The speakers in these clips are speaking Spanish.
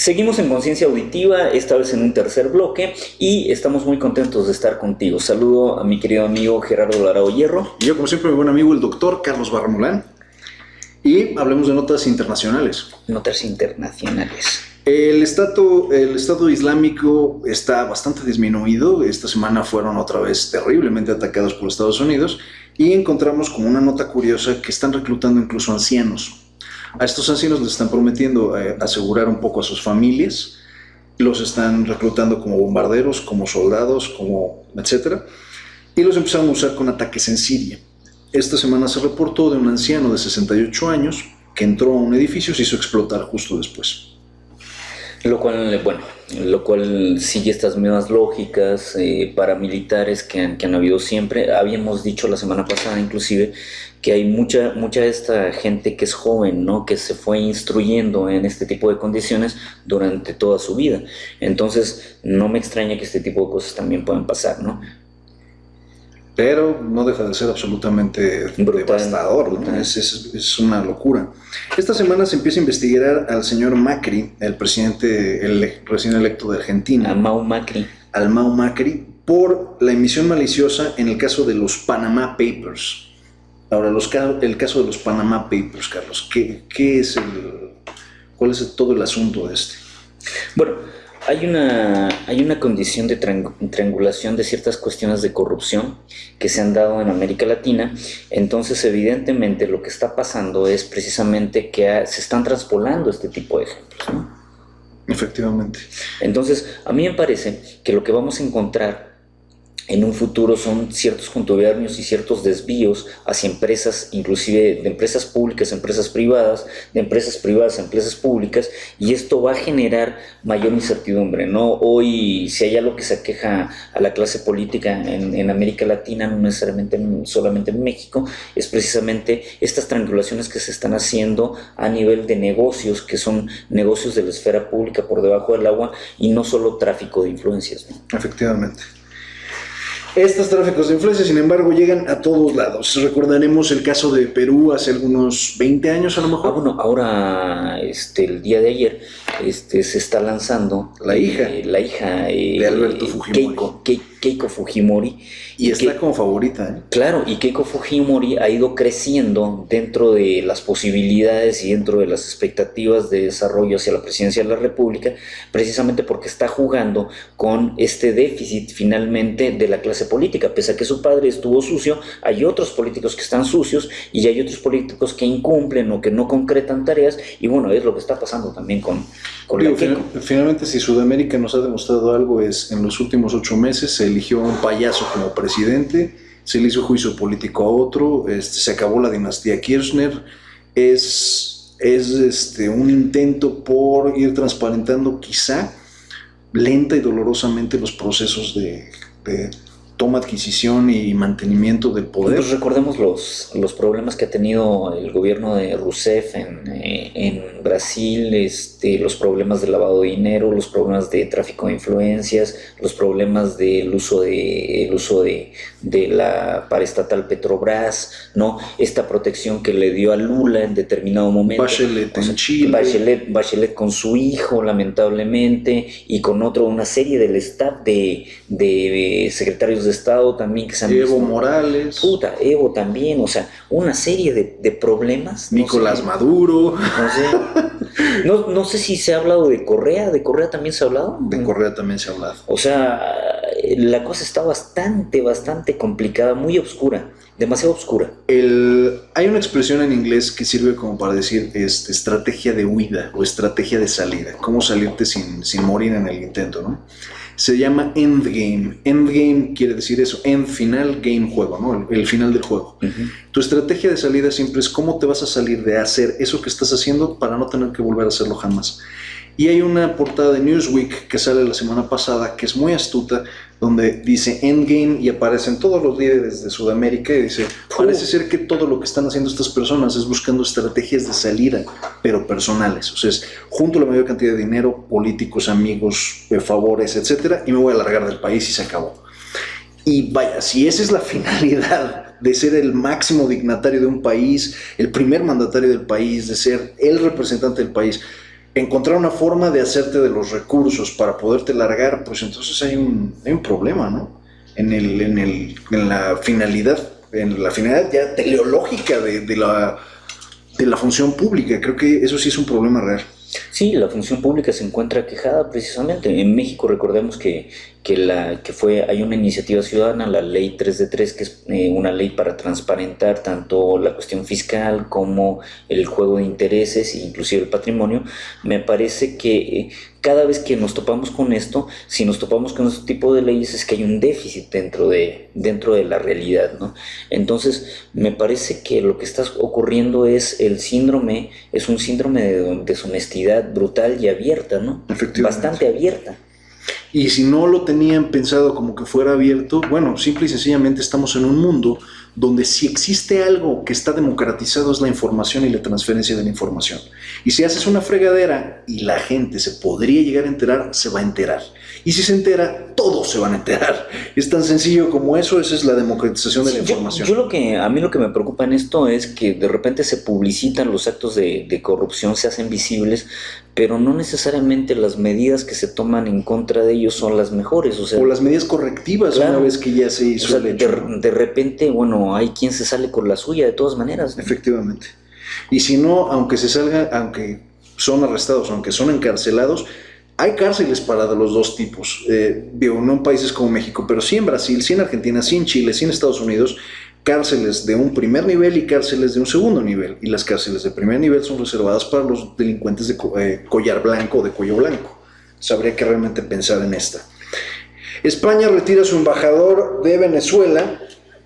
Seguimos en Conciencia Auditiva, esta vez en un tercer bloque, y estamos muy contentos de estar contigo. Saludo a mi querido amigo Gerardo Larao Hierro. Y yo, como siempre, mi buen amigo, el doctor Carlos Barramulán. Y hablemos de notas internacionales. Notas internacionales. El Estado Islámico está bastante disminuido. Esta semana fueron otra vez terriblemente atacados por Estados Unidos. Y encontramos como una nota curiosa que están reclutando incluso ancianos. A estos ancianos les están prometiendo asegurar un poco a sus familias, los están reclutando como bombarderos, como soldados, como etcétera, y los empezaron a usar con ataques en Siria. Esta semana se reportó de un anciano de 68 años que entró a un edificio y se hizo explotar justo después. Lo cual sigue estas mismas lógicas paramilitares que han habido siempre. Habíamos dicho la semana pasada inclusive que hay mucha de esta gente que es joven, ¿no? Que se fue instruyendo en este tipo de condiciones durante toda su vida. Entonces no me extraña que este tipo de cosas también puedan pasar, ¿no? Pero no deja de ser absolutamente devastador, ¿no? Es una locura. Esta semana se empieza a investigar al señor Macri, el presidente recién electo de Argentina. Al Mau Macri, por la emisión maliciosa en el caso de los Panama Papers. Ahora, el caso de los Panama Papers, Carlos, ¿cuál es todo el asunto de este? Bueno, hay una condición de triangulación de ciertas cuestiones de corrupción que se han dado en América Latina. Entonces, evidentemente, lo que está pasando es precisamente que se están traspolando este tipo de ejemplos, ¿no? Efectivamente. Entonces, a mí me parece que lo que vamos a encontrar en un futuro son ciertos contubernios y ciertos desvíos hacia empresas, inclusive de empresas públicas a empresas privadas, de empresas privadas a empresas públicas, y esto va a generar mayor incertidumbre, ¿no? Hoy, si hay algo que se aqueja a la clase política en América Latina, no necesariamente solamente en México, es precisamente estas triangulaciones que se están haciendo a nivel de negocios, que son negocios de la esfera pública por debajo del agua, y no solo tráfico de influencias, ¿no? Efectivamente. Estos tráficos de influencia, sin embargo, llegan a todos lados. Recordaremos el caso de Perú hace algunos 20 años a lo mejor. Bueno, ahora el día de ayer se está lanzando la hija de Alberto Fujimori. Keiko Fujimori. Y está como favorita, ¿eh? Claro, y Keiko Fujimori ha ido creciendo dentro de las posibilidades y dentro de las expectativas de desarrollo hacia la presidencia de la República, precisamente porque está jugando con este déficit finalmente de la clase política. Pese a que su padre estuvo sucio, hay otros políticos que están sucios y hay otros políticos que incumplen o que no concretan tareas, y bueno, es lo que está pasando también con la Keiko. Finalmente, si Sudamérica nos ha demostrado algo, es en los últimos 8 meses se eligió a un payaso como presidente, se le hizo juicio político a otro, se acabó la dinastía Kirchner. Es un intento por ir transparentando quizá lenta y dolorosamente los procesos de toma, adquisición y mantenimiento del poder. Pues recordemos los problemas que ha tenido el gobierno de Rousseff en Brasil, los problemas de lavado de dinero, los problemas de tráfico de influencias, los problemas del uso de la paraestatal Petrobras, ¿no? Esta protección que le dio a Lula en determinado momento. Bachelet en Chile. Bachelet con su hijo, lamentablemente, y con una serie del staff de secretarios de Estado también que se han visto. Evo Morales. Evo también, o sea, una serie de problemas. Nicolás Maduro. No sé si se ha hablado de Correa también se ha hablado. De Correa también se ha hablado. O sea, la cosa está bastante complicada, muy oscura, demasiado oscura. Hay una expresión en inglés que sirve como para decir estrategia de huida o estrategia de salida, cómo salirte sin morir en el intento, ¿no? Se llama endgame. Endgame quiere decir eso, end final, game juego, ¿no? El final del juego. Uh-huh. Tu estrategia de salida siempre es cómo te vas a salir de hacer eso que estás haciendo para no tener que volver a hacerlo jamás. Y hay una portada de Newsweek que sale la semana pasada que es muy astuta, donde dice Endgame y aparecen todos los líderes de Sudamérica y dice, parece ser que todo lo que están haciendo estas personas es buscando estrategias de salida, pero personales. O sea, es junto a la mayor cantidad de dinero, políticos, amigos, favores, etcétera, y me voy a largar del país y se acabó. Y vaya, si esa es la finalidad de ser el máximo dignatario de un país, el primer mandatario del país, de ser el representante del país, encontrar una forma de hacerte de los recursos para poderte largar, pues entonces hay un problema, ¿no? En la finalidad ya teleológica de la función pública. Creo que eso sí es un problema real. Sí, la función pública se encuentra quejada precisamente. En México recordemos que hay una iniciativa ciudadana, la Ley 3 de 3, que es una ley para transparentar tanto la cuestión fiscal como el juego de intereses e inclusive el patrimonio. Me parece que cada vez que nos topamos con esto, si nos topamos con este tipo de leyes, es que hay un déficit dentro de la realidad, ¿no? Entonces, me parece que lo que está ocurriendo es un síndrome de deshonestidad brutal y abierta, ¿no? Bastante abierta. Y si no lo tenían pensado como que fuera abierto, bueno, simple y sencillamente estamos en un mundo donde si existe algo que está democratizado es la información y la transferencia de la información. Y si haces una fregadera y la gente se podría llegar a enterar, se va a enterar. Y si se entera, todos se van a enterar. Es tan sencillo como eso, esa es la democratización de la información. A mí lo que me preocupa en esto es que de repente se publicitan los actos de corrupción, se hacen visibles, pero no necesariamente las medidas que se toman en contra de ellos son las mejores. O las medidas correctivas, claro, una vez que ya se hizo el hecho. De repente, bueno, hay quien se sale con la suya de todas maneras, ¿no? Efectivamente. Y si no, aunque son arrestados, aunque son encarcelados, hay cárceles para los dos tipos. No en países como México, pero sí en Brasil, sí en Argentina, sí en Chile, sí en Estados Unidos, cárceles de un primer nivel y cárceles de un segundo nivel. Y las cárceles de primer nivel son reservadas para los delincuentes de collar blanco o de cuello blanco. Habría que realmente pensar en esta. España retira a su embajador de Venezuela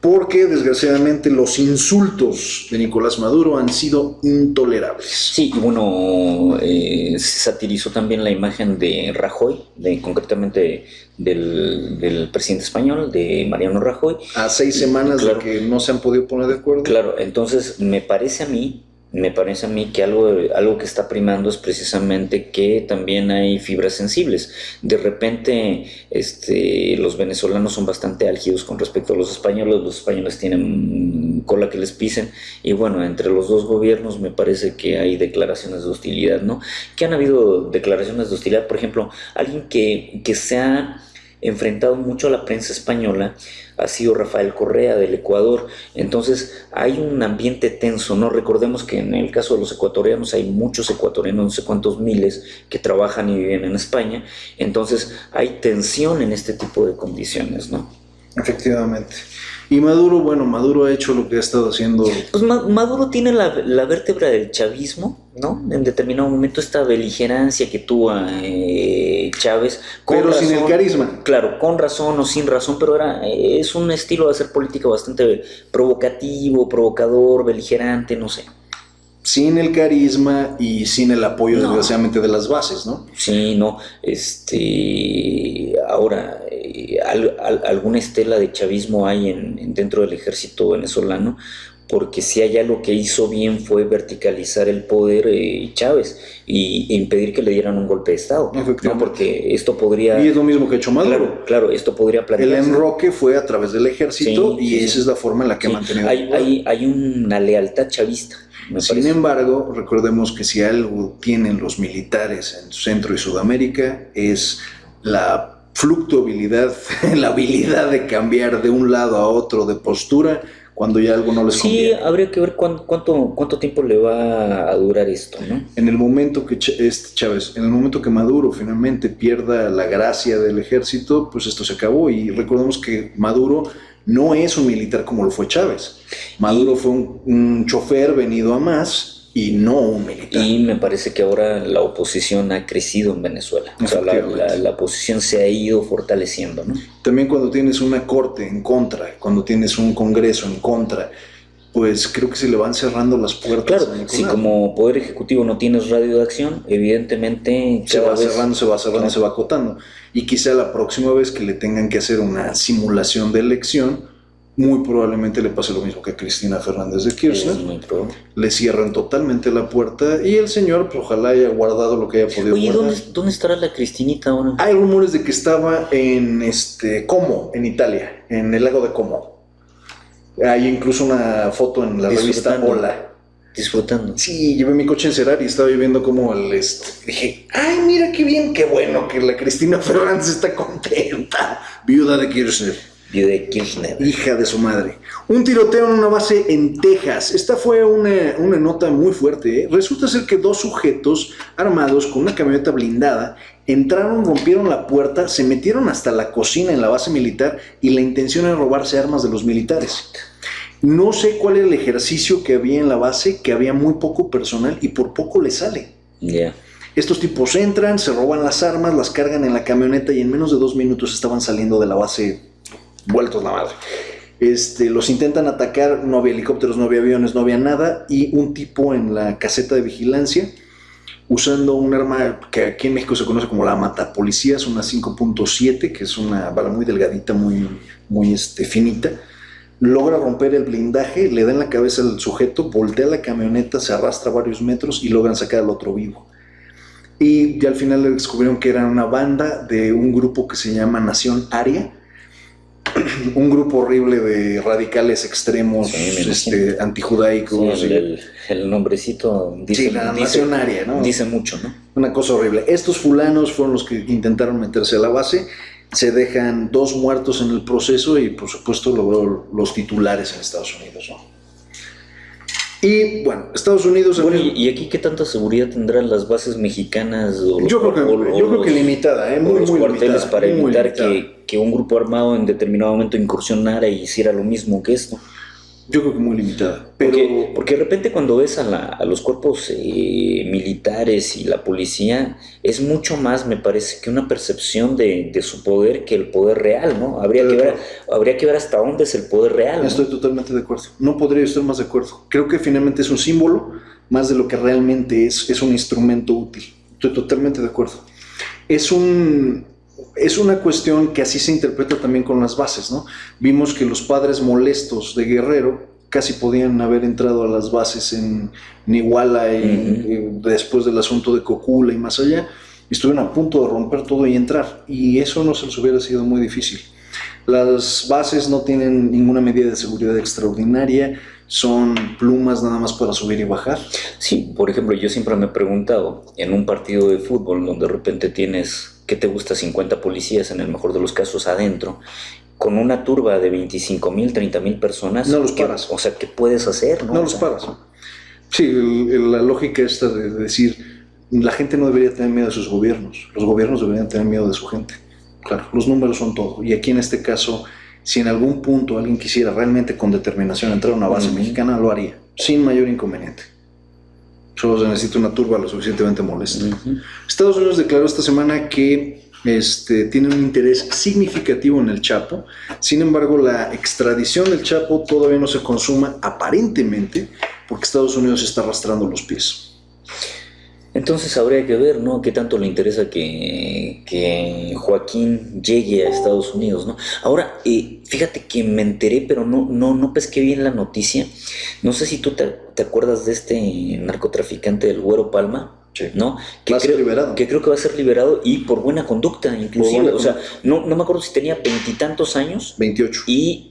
porque desgraciadamente los insultos de Nicolás Maduro han sido intolerables. Sí, y bueno, se satirizó también la imagen de Rajoy, concretamente del presidente español, de Mariano Rajoy. A 6 semanas claro, de que no se han podido poner de acuerdo. Claro, entonces me parece a mí que algo que está primando es precisamente que también hay fibras sensibles. De repente los venezolanos son bastante álgidos con respecto a los españoles tienen cola que les pisen, y bueno, entre los dos gobiernos me parece que hay declaraciones de hostilidad, ¿no? Que han habido declaraciones de hostilidad, por ejemplo, alguien que se ha enfrentado mucho a la prensa española ha sido Rafael Correa del Ecuador. Entonces hay un ambiente tenso, ¿no? Recordemos que en el caso de los ecuatorianos hay muchos ecuatorianos, no sé cuántos miles, que trabajan y viven en España. Entonces hay tensión en este tipo de condiciones, ¿no? Efectivamente. Y Maduro ha hecho lo que ha estado haciendo. Pues Maduro tiene la vértebra del chavismo, ¿no? En determinado momento esta beligerancia que tuvo Chávez. Pero sin el carisma. Claro, con razón o sin razón, pero es un estilo de hacer política bastante provocativo, provocador, beligerante, no sé. Sin el carisma y sin el apoyo, desgraciadamente, de las bases, ¿no? Sí, no. Ahora, alguna estela de chavismo hay dentro del ejército venezolano, porque si hay algo que hizo bien fue verticalizar el poder Chávez e impedir que le dieran un golpe de Estado, ¿no? Porque esto podría... Y es lo mismo que ha hecho Maduro. Claro, esto podría plantearse. El enroque fue a través del ejército esa es la forma en la que ha mantenido el poder. Hay una lealtad chavista. Sin embargo, recordemos que si algo tienen los militares en Centro y Sudamérica es la fluctuabilidad, la habilidad de cambiar de un lado a otro de postura cuando ya algo no les conviene. Sí, habría que ver cuánto tiempo le va a durar esto, ¿no? En el momento que Chávez, en el momento que Maduro finalmente pierda la gracia del ejército, pues esto se acabó. Y recordemos que Maduro no es un militar como lo fue Chávez. Maduro fue un chofer venido a más y no un militar. Y me parece que ahora la oposición ha crecido en Venezuela. O sea, la oposición se ha ido fortaleciendo, ¿no? También cuando tienes una corte en contra, cuando tienes un congreso en contra, pues creo que se le van cerrando las puertas. Claro, si como Poder Ejecutivo no tienes radio de acción, evidentemente se va cerrando, claro, se va acotando. Y quizá la próxima vez que le tengan que hacer una simulación de elección, muy probablemente le pase lo mismo que a Cristina Fernández de Kirchner. Es muy probable. Le cierran totalmente la puerta y el señor, pues, ojalá haya guardado lo que haya podido guardar. Oye, ¿dónde estará la Cristinita ahora? Hay rumores de que estaba en Como, en Italia, en el lago de Como. Hay incluso una foto en la revista Hola. disfrutando. Sí, llevé mi coche a encerar y estaba viendo cómo dije, ay, mira qué bien, qué bueno que la Cristina Fernández está contenta. Viuda de Kirchner. Viuda de Kirchner. Hija de su madre. Un tiroteo en una base en Texas. Esta fue una nota muy fuerte. Resulta ser que 2 sujetos armados con una camioneta blindada entraron, rompieron la puerta, se metieron hasta la cocina en la base militar y la intención era robarse armas de los militares. No sé cuál era el ejercicio que había en la base, que había muy poco personal y por poco le sale. Yeah. Estos tipos entran, se roban las armas, las cargan en la camioneta y en menos de 2 minutos estaban saliendo de la base vueltos la madre. Los intentan atacar, no había helicópteros, no había aviones, no había nada, y un tipo en la caseta de vigilancia, usando un arma que aquí en México se conoce como la matapolicías, una 5.7, que es una bala muy delgadita, muy finita, logra romper el blindaje, le da en la cabeza al sujeto, voltea la camioneta, se arrastra varios metros y logran sacar al otro vivo. Y ya al final le descubrieron que era una banda de un grupo que se llama Nación Aria, un grupo horrible de radicales extremos, antijudaicos. Sí, el nombrecito dice, sí, la Nación Aria, ¿no? Dice mucho, ¿no? Una cosa horrible. Estos fulanos fueron los que intentaron meterse a la base. Se dejan 2 muertos en el proceso y por supuesto logró los titulares en Estados Unidos, ¿no? Y bueno, Estados Unidos... Bueno, ¿y aquí qué tanta seguridad tendrán las bases mexicanas? Yo creo que limitada, muy, los muy cuarteles limitada, para muy evitar limitada. que un grupo armado en determinado momento incursionara y hiciera lo mismo que esto. Yo creo que muy limitada. Pero... Porque de repente cuando ves a los cuerpos militares y la policía, es mucho más, me parece, que una percepción de su poder que el poder real, ¿no? Habría que ver hasta dónde es el poder real, ¿no? Estoy totalmente de acuerdo. No podría estar más de acuerdo. Creo que finalmente es un símbolo más de lo que realmente es un instrumento útil. Estoy totalmente de acuerdo. Es una cuestión que así se interpreta también con las bases, ¿no? Vimos que los padres molestos de Guerrero casi podían haber entrado a las bases en Iguala y después del asunto de Cocula y más allá, estuvieron a punto de romper todo y entrar, y eso no se les hubiera sido muy difícil. Las bases no tienen ninguna medida de seguridad extraordinaria, son plumas nada más para subir y bajar. Sí, por ejemplo, yo siempre me he preguntado, en un partido de fútbol donde de repente tienes, ¿qué te gusta? 50 policías en el mejor de los casos adentro, con una turba de 25,000, 30,000 personas. No los paras. O sea, ¿qué puedes hacer? No los paras. Sí, la lógica esta de decir, la gente no debería tener miedo de sus gobiernos, los gobiernos deberían tener miedo de su gente. Claro, los números son todo. Y aquí en este caso, si en algún punto alguien quisiera realmente con determinación entrar a una base mexicana, lo haría, sin mayor inconveniente. Solo se necesita una turba lo suficientemente molesta. Estados Unidos declaró esta semana que tiene un interés significativo en el Chapo. Sin embargo, la extradición del Chapo todavía no se consuma, aparentemente, porque Estados Unidos está arrastrando los pies. Entonces habría que ver, ¿no? Qué tanto le interesa que Joaquín llegue a Estados Unidos, ¿no? Ahora, fíjate que me enteré, pero no pesqué bien la noticia. No sé si tú te acuerdas de este narcotraficante del Güero Palma. Sí. ¿No? Que creo que va a ser liberado y por buena conducta, inclusive. O sea, no me acuerdo si tenía 20 y tantos años. 28. Y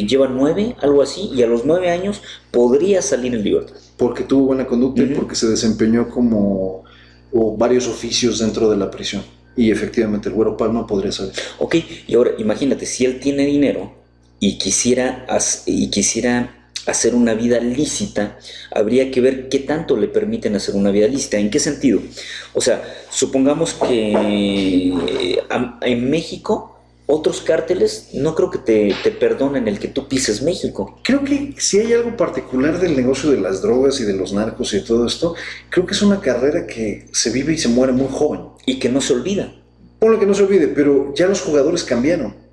lleva 9, algo así, y a los 9 años podría salir en libertad. Porque tuvo buena conducta y porque se desempeñó como varios oficios dentro de la prisión. Y efectivamente el Güero Palma podría salir. Ok, y ahora imagínate, si él tiene dinero y quisiera hacer una vida lícita, habría que ver qué tanto le permiten hacer una vida lícita. ¿En qué sentido? O sea, supongamos que en México otros cárteles no creo que te perdonen el que tú pises México. Creo que si hay algo particular del negocio de las drogas y de los narcos y de todo esto, creo que es una carrera que se vive y se muere muy joven. Y que no se olvida. Ponle que no se olvide, pero ya los jugadores cambiaron.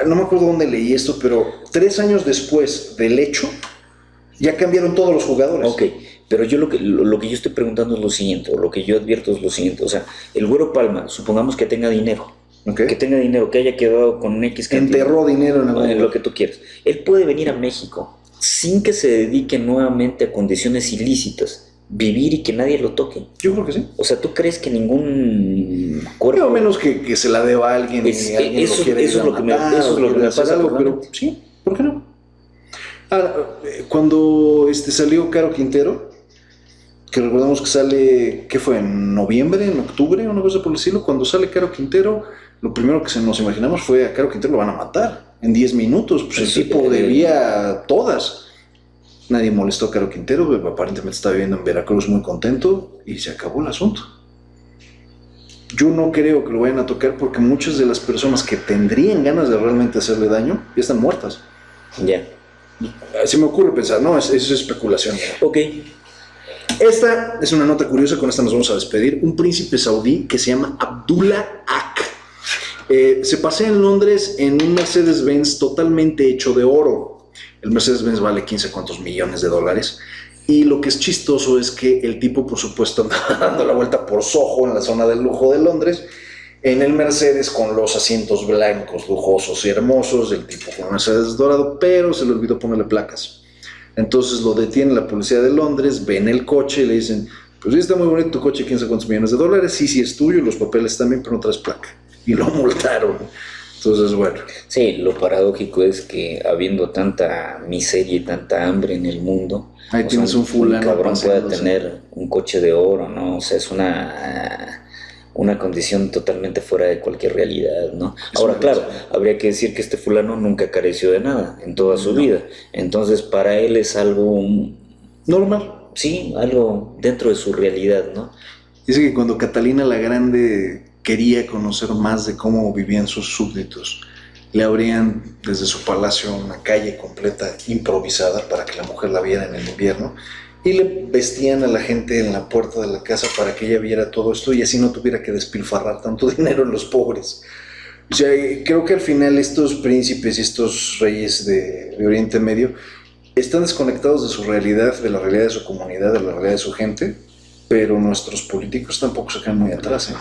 No me acuerdo dónde leí esto, pero 3 años después del hecho, ya cambiaron todos los jugadores. Ok, pero yo lo que yo estoy preguntando es lo siguiente, o lo que yo advierto es lo siguiente. O sea, el Güero Palma, supongamos que tenga dinero. Okay. Que tenga dinero, que haya quedado con un X cantidad. Enterró dinero en lo que tú quieras. Él puede venir a México sin que se dedique nuevamente a condiciones ilícitas, vivir y que nadie lo toque. Yo creo que sí. O sea, ¿tú crees que ningún cuerpo... Yo menos que se la deba a alguien eso es lo que me pasa. Pero sí, ¿por qué no? Cuando salió Caro Quintero, que recordamos que sale, ¿qué fue? ¿En noviembre, en octubre, una cosa por el estilo? Cuando sale Caro Quintero, lo primero que nos imaginamos fue a Caro Quintero lo van a matar en 10 minutos, pues el tipo debía todas. Nadie molestó a Caro Quintero, aparentemente está viviendo en Veracruz muy contento y se acabó el asunto. Yo no creo que lo vayan a tocar porque muchas de las personas que tendrían ganas de realmente hacerle daño ya están muertas. Ya. Así me ocurre pensar, no, eso es especulación. Ok. Esta es una nota curiosa, con esta nos vamos a despedir. Un príncipe saudí que se llama Abdullah Ak. Se pasea en Londres en un Mercedes-Benz totalmente hecho de oro. El Mercedes-Benz vale 15 cuantos millones de dólares. Y lo que es chistoso es que el tipo, por supuesto, anda dando la vuelta por Soho, en la zona del lujo de Londres, en el Mercedes con los asientos blancos, lujosos y hermosos, el tipo con un Mercedes dorado, pero se le olvidó ponerle placas. Entonces lo detiene la policía de Londres, ven el coche y le dicen, pues sí está muy bonito tu coche, 15 cuantos millones de dólares, sí es tuyo, los papeles también, pero no traes placa. Y lo multaron. Entonces, bueno. Sí, lo paradójico es que habiendo tanta miseria y tanta hambre en el mundo, ahí tienes un fulano. Un cabrón pueda tener un coche de oro, ¿no? O sea, es una condición totalmente fuera de cualquier realidad, ¿no? Ahora, claro, habría que decir que este fulano nunca careció de nada en toda su vida. Entonces, para él es algo normal. Sí, algo dentro de su realidad, ¿no? Dice que cuando Catalina la Grande quería conocer más de cómo vivían sus súbditos, le abrían desde su palacio una calle completa improvisada para que la mujer la viera en el invierno y le vestían a la gente en la puerta de la casa para que ella viera todo esto y así no tuviera que despilfarrar tanto dinero en los pobres. O sea, creo que al final estos príncipes y estos reyes de Oriente Medio están desconectados de su realidad, de la realidad de su comunidad, de la realidad de su gente, pero nuestros políticos tampoco se quedan muy atrás, ¿eh?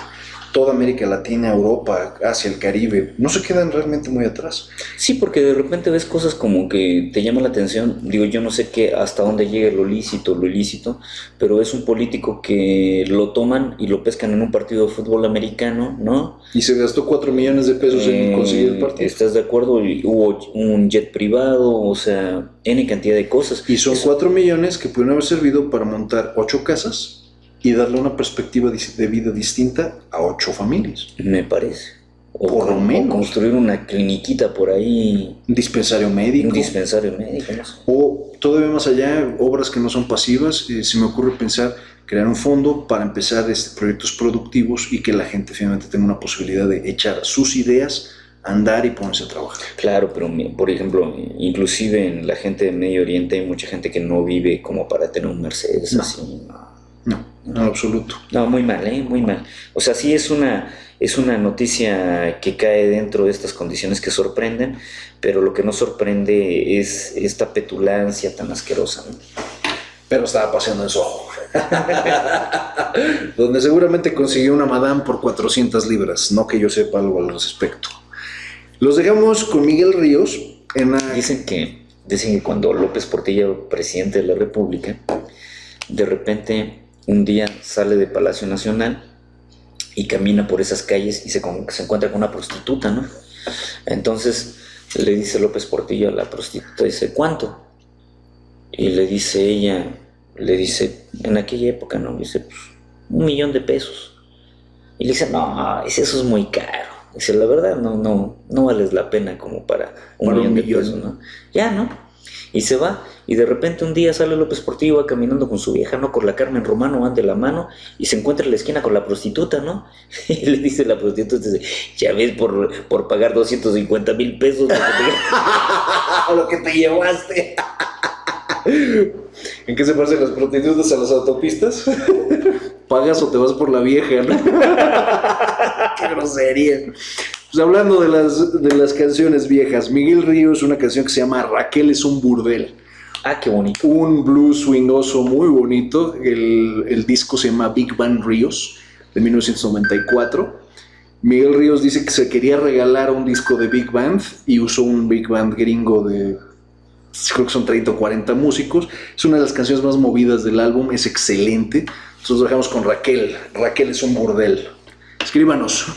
Toda América Latina, Europa, Asia, el Caribe, no se quedan realmente muy atrás. Sí, porque de repente ves cosas como que te llaman la atención. Digo, yo no sé qué hasta dónde llega lo ilícito, pero es un político que lo toman y lo pescan en un partido de fútbol americano, ¿no? Y se gastó 4 millones de pesos en conseguir el partido. ¿Estás de acuerdo? Y hubo un jet privado, o sea, N cantidad de cosas. Y son 4 millones que pudieron haber servido para montar 8 casas y darle una perspectiva de vida distinta a 8 familias. Me parece. Por lo menos. O construir una cliniquita por ahí. Un dispensario médico. Un dispensario médico, no sé. O todavía más allá, obras que no son pasivas. Se me ocurre pensar crear un fondo para empezar proyectos productivos y que la gente finalmente tenga una posibilidad de echar sus ideas a andar y ponerse a trabajar. Claro, pero por ejemplo, inclusive en la gente de Medio Oriente hay mucha gente que no vive como para tener un Mercedes, no. Así. No, en absoluto. No, muy mal, muy mal. O sea, sí es una noticia que cae dentro de estas condiciones que sorprenden, pero lo que no sorprende es esta petulancia tan asquerosa, ¿no? Pero estaba paseando en Soho. Donde seguramente consiguió una madame por 400 libras, no que yo sepa algo al respecto. Los dejamos con Miguel Ríos. Dicen que cuando López Portillo, presidente de la República, de repente un día sale de Palacio Nacional y camina por esas calles y se encuentra con una prostituta, ¿no? Entonces le dice López Portillo a la prostituta, dice, ¿cuánto? Y le dice ella, en aquella época, ¿no? Dice, pues, 1 millón de pesos. Y le dice, no, eso es muy caro. Dice, la verdad, no vales la pena como para un millón de pesos, ¿no? Ya, ¿no? Y se va, y de repente un día sale López Portillo, va caminando con su vieja, ¿no? Con la Carmen Romano, van de la mano, y se encuentra en la esquina con la prostituta, ¿no? Y le dice la prostituta, dice, ya ves, por pagar 250,000 pesos lo que te llevaste. ¿En qué se parecen las prostitutas a las autopistas? Pagas o te vas por la vieja, ¿no? Qué grosería. Pues hablando de las canciones viejas, Miguel Ríos, una canción que se llama Raquel es un burdel. Ah, qué bonito. Un blues swingoso muy bonito. El disco se llama Big Band Ríos, de 1994. Miguel Ríos dice que se quería regalar un disco de Big Band y usó un Big Band gringo de, creo que son 30 o 40 músicos. Es una de las canciones más movidas del álbum, es excelente. Entonces nos dejamos con Raquel. Raquel es un burdel. Escríbanos.